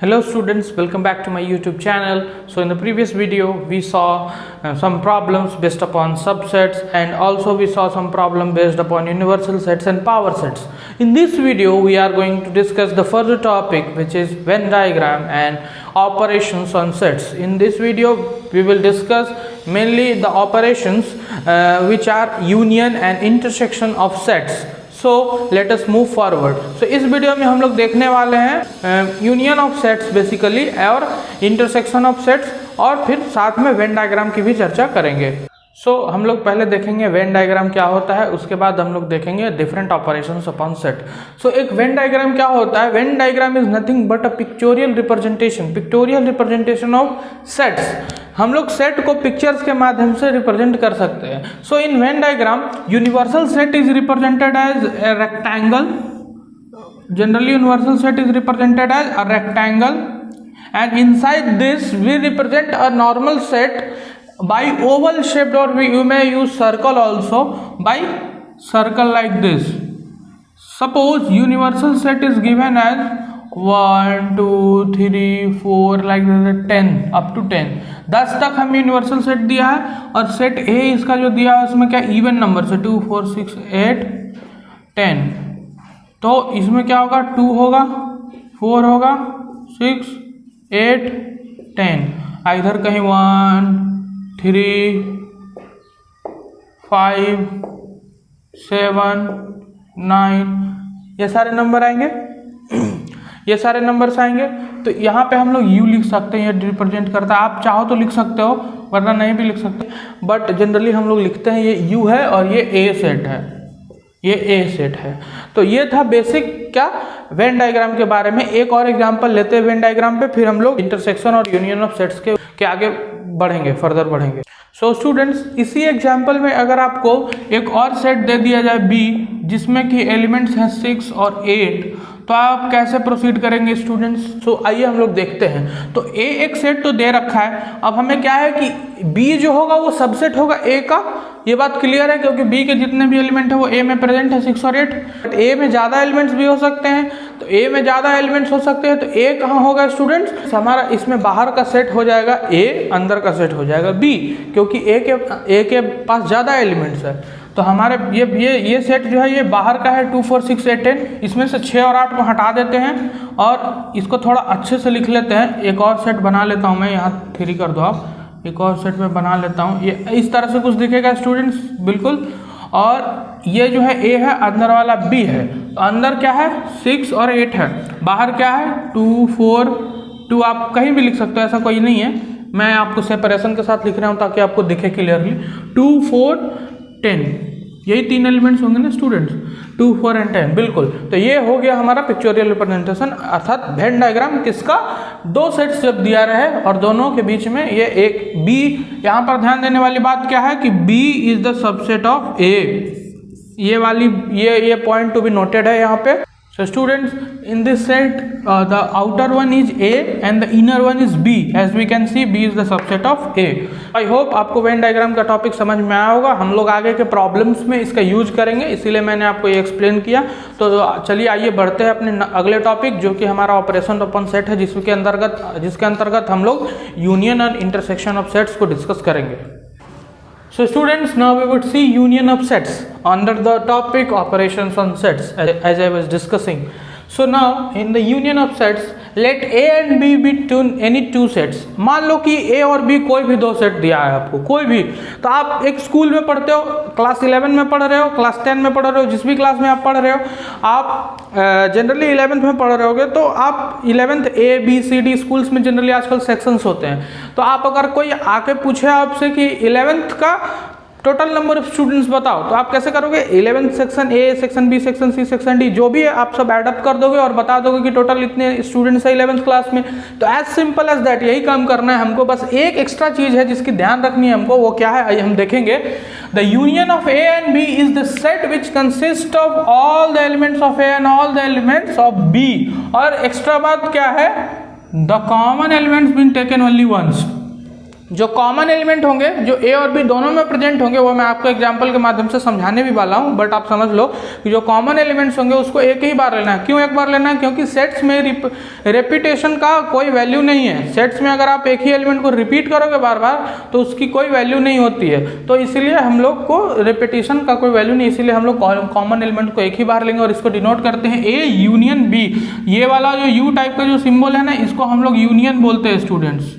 Hello students, welcome back to my YouTube channel. So in the previous video we saw some problems based upon subsets, and also we saw some problem based upon universal sets and power sets. In this video we are going to discuss the further topic, which is Venn diagram and operations on sets. In this video we will discuss mainly the operations which are union and intersection of sets. So let us move forward. So इस video में हम लोग देखने वाले हैं union of sets basically और intersection of sets, और फिर साथ में वेन डायग्राम की भी चर्चा करेंगे. सो हम लोग पहले देखेंगे वेन डायग्राम क्या होता है, उसके बाद हम लोग देखेंगे डिफरेंट ऑपरेशंस अपॉन सेट. सो एक वेन डायग्राम क्या होता है? Venn diagram is nothing but a pictorial representation of sets. हम लोग सेट को पिक्चर्स के माध्यम से रिप्रेजेंट कर सकते हैं. So in Venn diagram universal set is represented as a rectangle. Generally universal set is represented as a rectangle, and inside this we represent a normal set by oval shaped, or you may use circle also, by circle like this. Suppose universal set is given as 1 2 3 4 like 10 up to 10. 10 तक हमें universal set दिया है, और set ए इसका जो दिया है उसमें क्या इवन नंबर से 2 4 6 8 10. तो इसमें क्या होगा? 2 होगा, 4 होगा, 6 8 10. इधर कहीं 1 3 5 7 9 ये सारे नंबर आएंगे. ये सारे नंबर्स आएंगे. तो यहाँ पे हम लोग यू लिख सकते हैं, ये रिप्रेजेंट करता है. आप चाहो तो लिख सकते हो, वरना नहीं भी लिख सकते, बट जनरली हम लोग लिखते हैं ये यू है और ये ए सेट है, ये ए सेट है. तो ये था बेसिक क्या वेन डायग्राम के बारे में. एक और एग्जांपल लेते हैं वेन डायग्राम पे, फिर हम लोग इंटरसेक्शन और यूनियन ऑफ सेट्स के आगे बढ़ेंगे, फर्दर बढ़ेंगे. सो स्टूडेंट्स, इसी एग्जांपल में अगर आपको एक और सेट दे दिया जाए बी, जिसमें कि एलिमेंट्स हैं 6 और 8, तो आप कैसे प्रोसीड करेंगे स्टूडेंट्स? सो आइए हम लोग देखते हैं. तो ए एक सेट तो दे रखा है. अब हमें क्या है कि बी जो होगा वो सबसेट होगा ए का. ये बात क्लियर है, क्योंकि बी के जितने भी एलिमेंट है वो ए में प्रेजेंट है 6 और 8. बट ए में ज़्यादा एलिमेंट्स भी हो सकते हैं, तो ए में ज़्यादा एलिमेंट्स हो सकते हैं. तो ए कहाँ होगा स्टूडेंट्स? हमारा इसमें बाहर का सेट हो जाएगा ए, अंदर का सेट हो जाएगा बी, क्योंकि ए के पास ज़्यादा एलिमेंट्स है. तो हमारे ये सेट जो है ये बाहर का है 2 4 6 8 10. इसमें से 6 और 8 को हटा देते हैं और इसको थोड़ा अच्छे से लिख लेते हैं. एक और सेट बना लेता हूँ मैं, यहाँ 3 कर दो आप. एक और सेट में बना लेता हूँ. ये इस तरह से कुछ दिखेगा स्टूडेंट्स, बिल्कुल. और ये जो है ए है, अंदर वाला बी है. तो अंदर क्या है? 6 और 8 है. बाहर क्या है? 2 4 2. आप कहीं भी लिख सकते हो, ऐसा कोई नहीं है. मैं आपको सेपरेशन के साथ लिख रहा हूँ ताकि आपको दिखे क्लियरली. 2 4 10, यही 3 एलिमेंट्स होंगे ना स्टूडेंट्स, 2 4 एंड 10, बिल्कुल. तो ये हो गया हमारा पिक्चोरियल रिप्रेजेंटेशन, अर्थात वेन डायग्राम. किसका? 2 सेट्स जब दिया रहे और दोनों के बीच में ये एक बी. यहाँ पर ध्यान देने वाली बात क्या है कि B is the subset of A. ये वाली ये पॉइंट टू बी नोटेड है यहाँ पे. So students, in this set the outer one is A and the inner one is B. As we can see, B is the subset of A. I hope आपको Venn diagram का topic समझ में आया होगा. हम लोग आगे के प्रॉब्लम्स में इसका यूज करेंगे, इसीलिए मैंने आपको ये एक्सप्लेन किया. तो चलिए आइए बढ़ते हैं अपने अगले टॉपिक, जो कि हमारा ऑपरेशन अपॉन सेट है, जिसके अंतर्गत हम लोग union and intersection of sets को डिस्कस करेंगे. So students, now we would see union of sets under the topic operations on sets, as I was discussing. So now in the union of sets, let A and B be any two sets. मान लो कि A और B कोई भी 2 set दिया है आपको, कोई भी. तो आप एक स्कूल में पढ़ते हो, क्लास 11 में पढ़ रहे हो, क्लास 10 में पढ़ रहे हो, जिस भी क्लास में आप पढ़ रहे हो, आप जनरली 11th में पढ़ रहे होगे. तो आप 11th A B C D schools में जनरली आजकल सेक्शंस होते हैं. तो आप अगर कोई आके पूछे आपसे कि 11th का टोटल नंबर ऑफ स्टूडेंट्स बताओ, तो आप कैसे करोगे? 11th section A, section B, section C, section D, जो भी है आप सब एडअप कर दोगे और बता दोगे कि टोटल इतने स्टूडेंट्स है 11th क्लास में. तो एज सिंपल एज दैट, यही काम करना है हमको. बस एक एक्स्ट्रा चीज है जिसकी ध्यान रखनी है हमको, वो क्या है आइए हम देखेंगे. The union of A and B is the set which consist of all the elements of A and all the elements of B. और एक्स्ट्रा बात क्या है? The common elements being taken only once. जो common element होंगे, जो ए और B दोनों में प्रेजेंट होंगे, वो मैं आपको एग्जांपल के माध्यम से समझाने भी वाला हूँ, बट आप समझ लो कि जो कॉमन एलिमेंट्स होंगे उसको एक ही बार लेना है। क्यों एक बार लेना है? क्योंकि सेट्स में रेपिटेशन का कोई वैल्यू नहीं है। सेट्स में अगर आप एक ही एलिमेंट को रिपीट करोगे बार बार तो उसकी कोई वैल्यू नहीं होती है, तो इसीलिए हम लोग को रेपिटेशन का कोई वैल्यू नहीं, इसीलिए हम लोग कॉमन एलिमेंट को एक ही बार लेंगे और इसको डिनोट करते हैं ए यूनियन बी। ये वाला जो यू टाइप का जो सिंबल है ना, इसको हम लोग यूनियन बोलते हैं स्टूडेंट्स,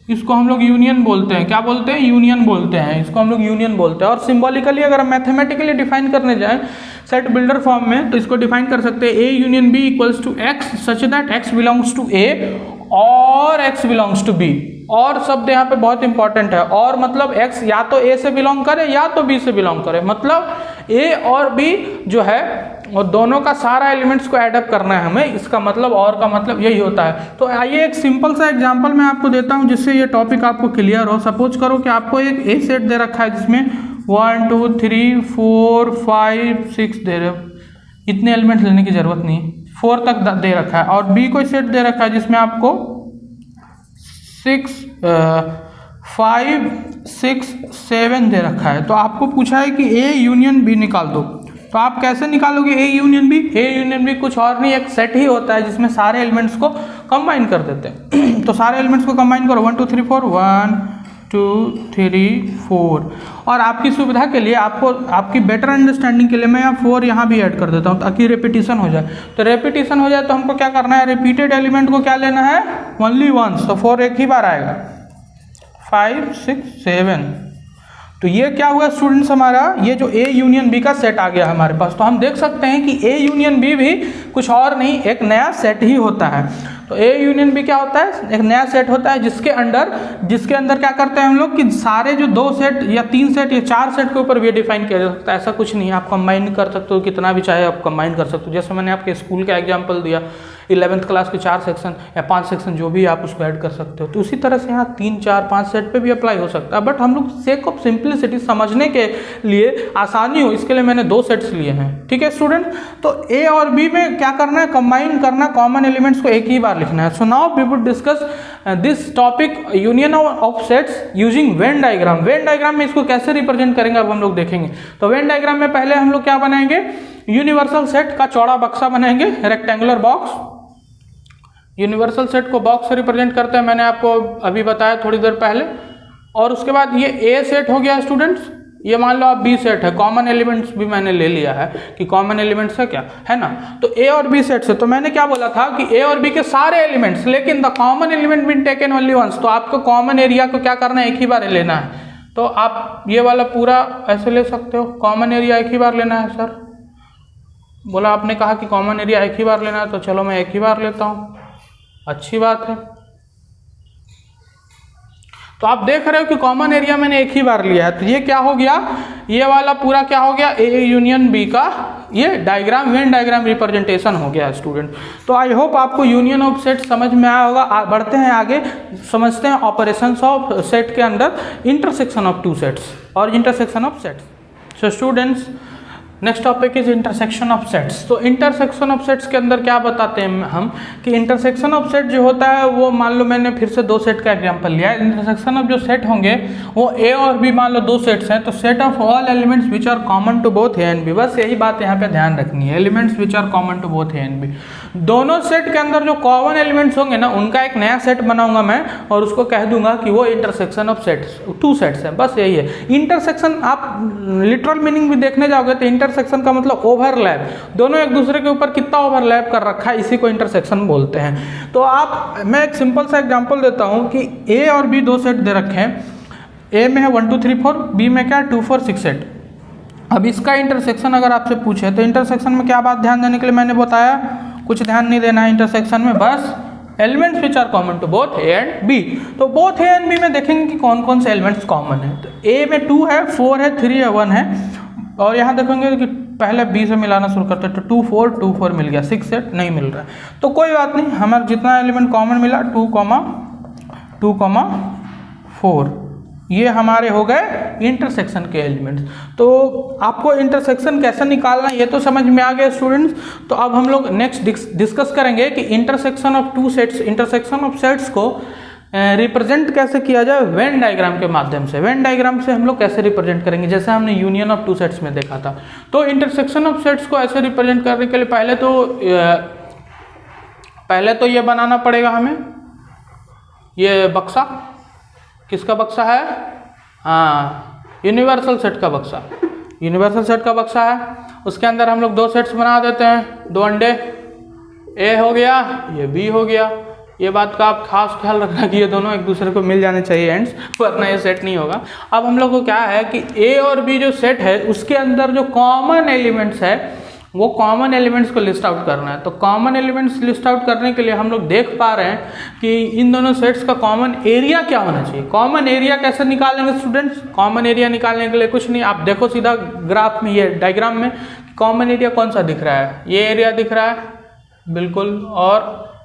इसको हम लोग यूनियन बोलते हैं। क्या बोलते हैं? यूनियन बोलते हैं, इसको हम लोग यूनियन बोलते हैं। और सिंबॉलिकली अगर हम मैथमेटिकली डिफाइन करने जाएं सेट बिल्डर फॉर्म में, तो इसको डिफाइन कर सकते हैं A union B equals to X such that X belongs to A और एक्स बिलोंग्स टू बी। और शब्द यहाँ पे बहुत इंपॉर्टेंट है, और मतलब x या तो a से बिलोंग करे या तो b से बिलोंग करे, मतलब a और b जो है और दोनों का सारा एलिमेंट्स को एडअप करना है हमें, इसका मतलब और का मतलब यही होता है। तो आइए एक सिंपल सा एग्जांपल मैं आपको देता हूं जिससे ये टॉपिक आपको क्लियर हो। सपोज करो कि आपको एक ए सेट दे रखा है जिसमें 1 2 3 4 5 6 दे रहे, इतने एलिमेंट्स लेने की जरूरत नहीं, 4 तक दे रखा है, और बी कोई सेट दे रखा है जिसमें आपको 5 6 7 दे रखा है। तो आपको पूछा है कि ए यूनियन बी निकाल दो, तो आप कैसे निकालोगे A union B? A union B कुछ और नहीं, एक सेट ही होता है जिसमें सारे एलिमेंट्स को कंबाइन कर देते हैं। तो सारे एलिमेंट्स को कंबाइन करो, 1 2 3 4 1 2 3 4, और आपकी सुविधा के लिए, आपको आपकी बेटर अंडरस्टैंडिंग के लिए मैं यहाँ 4 यहाँ भी ऐड कर देता हूँ ताकि रेपिटेशन हो जाए। तो रेपिटेशन हो जाए तो हमको क्या करना है? रिपीटेड एलिमेंट को क्या लेना है? ओनली वंस, तो 4 एक ही बार आएगा, 5 6 7। तो ये क्या हुआ स्टूडेंट्स, हमारा ये जो ए यूनियन बी का सेट आ गया हमारे पास। तो हम देख सकते हैं कि ए यूनियन बी भी कुछ और नहीं, एक नया सेट ही होता है। तो ए यूनियन बी क्या होता है? एक नया सेट होता है जिसके अंदर क्या करते हैं हम लोग कि सारे जो 2 सेट या 3 सेट या 4 सेट के ऊपर भी डिफाइन किया जा सकता है। ऐसा कुछ नहीं है, आप कंबाइन कर सकते हो, कितना भी चाहे आप कंबाइन कर सकते हो। जैसे मैंने आपके स्कूल का एग्जाम्पल दिया, 11th क्लास के 4 सेक्शन या 5 सेक्शन जो भी आप उसको ऐड कर सकते हो। तो उसी तरह से यहाँ 3 4 5 सेट पे भी अप्लाई हो सकता है, बट हम लोग सेक ऑफ सिंप्लिसिटी समझने के लिए आसानी हो इसके लिए मैंने 2 सेट्स लिए हैं। ठीक है स्टूडेंट, तो ए और बी में क्या करना है? कंबाइन करना, कॉमन एलिमेंट्स को एक ही बार लिखना है। So now we would discuss this topic union of sets using Venn diagram. Venn diagram में इसको कैसे रिप्रेजेंट करेंगे अब हम लोग देखेंगे। तो वेन डायग्राम में पहले हम लोग क्या बनाएंगे? यूनिवर्सल सेट का चौड़ा बक्सा बनाएंगे, रेक्टेंगुलर बॉक्स। यूनिवर्सल सेट को बॉक्स से रिप्रेजेंट करते हैं, मैंने आपको अभी बताया थोड़ी देर पहले। और उसके बाद ये ए सेट हो गया स्टूडेंट्स, ये मान लो आप बी सेट है, कॉमन एलिमेंट्स भी मैंने ले लिया है कि कॉमन एलिमेंट्स है क्या, है ना। तो ए और बी सेट से, तो मैंने क्या बोला था कि ए और बी के सारे एलिमेंट्स, लेकिन the common element been taken only once. तो आपको कॉमन एरिया को क्या करना है? एक ही बार लेना है। तो आप ये वाला पूरा ऐसे ले सकते हो, कॉमन एरिया एक ही बार लेना है। सर बोला, आपने कहा कि कॉमन एरिया एक ही बार लेना है, तो चलो मैं एक ही बार लेता हूँ, अच्छी बात है। तो आप देख रहे हो कि कॉमन एरिया मैंने एक ही बार लिया है। तो ये क्या हो गया? ये वाला पूरा क्या हो गया? ए यूनियन बी का ये डायग्राम, वेन डायग्राम रिप्रेजेंटेशन हो गया स्टूडेंट। तो आई होप आपको यूनियन ऑफ सेट समझ में आया होगा। बढ़ते हैं आगे, समझते हैं ऑपरेशंस ऑफ सेट के अंदर इंटरसेक्शन ऑफ 2 सेट्स और intersection of sets. So students, next topic is intersection of sets. तो इंटरसेक्शन ऑफ सेट्स के अंदर क्या बताते हैं हम कि इंटरसेक्शन ऑफ सेट जो होता है वो, मान लो मैंने फिर से 2 सेट का एग्जांपल लिया है। इंटरसेक्शन ऑफ जो सेट होंगे वो ए और बी, मान लो 2 सेट्स हैं, तो set of all elements which are common to both A and B. बस यही बात यहाँ पे ध्यान रखनी है, elements which are common to both A and B. दोनों सेट के अंदर जो कॉमन एलिमेंट्स होंगे ना, उनका एक नया सेट बनाऊंगा मैं और उसको कह दूंगा कि वो इंटरसेक्शन ऑफ सेट्स 2 सेट्स है। बस यही है इंटरसेक्शन। आप लिटरल मीनिंग भी देखने जाओगे तो इंटरसेक्शन का मतलब ओवरलैप, दोनों एक दूसरे के ऊपर कितना ओवरलैप कर रखा है, इसी को इंटरसेक्शन बोलते हैं। तो मैं एक सिंपल सा एग्जांपल देता हूं कि ए और बी 2 सेट दे रखे हैं। ए में है 1 2 3 4, बी में क्या 2 4 6 8। अब इसका इंटरसेक्शन अगर आपसे पूछे तो इंटरसेक्शन में क्या बात ध्यान देने के लिए मैंने बताया, कुछ ध्यान नहीं देना है इंटरसेक्शन में, बस elements which are common to both A and B. तो बोथ ए एंड बी में देखेंगे कि कौन कौन से एलिमेंट्स कॉमन है। तो ए में 2 है, 4 है, 3 है, 1 है, और यहाँ देखेंगे कि पहले बी से मिलाना शुरू करते हैं तो 2 4 मिल गया, 6 8 नहीं मिल रहा है। तो कोई बात नहीं, हमारा जितना एलिमेंट कॉमन मिला 2 4, ये हमारे हो गए इंटरसेक्शन के एलिमेंट्स। तो आपको इंटरसेक्शन कैसे निकालना ये तो समझ में आ गया स्टूडेंट्स। तो अब हम लोग नेक्स्ट डिस्कस करेंगे कि intersection of 2 sets, intersection of sets को रिप्रेजेंट कैसे किया जाए वेन डायग्राम के माध्यम से। वेन डायग्राम से हम लोग कैसे रिप्रेजेंट करेंगे, जैसे हमने यूनियन ऑफ टू सेट्स में देखा था। तो इंटरसेक्शन ऑफ सेट्स को ऐसे रिप्रेजेंट करने के लिए पहले तो ये बनाना पड़ेगा हमें, ये बक्सा किसका बक्सा है, हाँ यूनिवर्सल सेट का बक्सा, यूनिवर्सल सेट का बक्सा है। उसके अंदर हम लोग 2 सेट्स बना देते हैं, 2 अंडे, ए हो गया, ये बी हो गया। ये बात का आप खास ख्याल रखना कि ये दोनों एक दूसरे को मिल जाने चाहिए एंड्स, वरना ये सेट नहीं होगा। अब हम लोग को क्या है कि ए और बी जो सेट है उसके अंदर जो कॉमन एलिमेंट्स है वो कॉमन एलिमेंट्स को लिस्ट आउट करना है। तो कॉमन एलिमेंट्स लिस्ट आउट करने के लिए हम लोग देख पा रहे हैं कि इन दोनों सेट्स का कॉमन एरिया क्या होना चाहिए। कॉमन एरिया कैसे निकालेंगे स्टूडेंट्स, कॉमन एरिया निकालने के लिए कुछ नहीं, आप देखो सीधा ग्राफ में, ये डायग्राम में कॉमन एरिया कौन सा दिख रहा है, ये एरिया दिख रहा है बिल्कुल,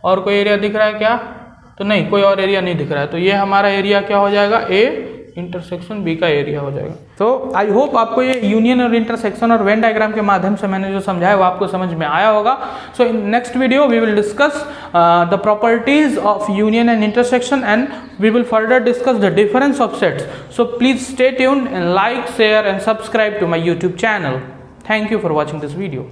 और कोई एरिया दिख रहा है क्या, तो नहीं, कोई और एरिया नहीं दिख रहा है। तो ये हमारा एरिया क्या हो जाएगा, ए इंटरसेक्शन बी का एरिया हो जाएगा। तो आई होप आपको ये यूनियन और इंटरसेक्शन और वेन डायग्राम के माध्यम से मैंने जो समझाया वो आपको समझ में आया होगा। So in next video we will discuss the properties of union and intersection and we will further discuss the difference of sets. So please stay tuned and like, share and subscribe to my YouTube channel. Thank you for watching this video.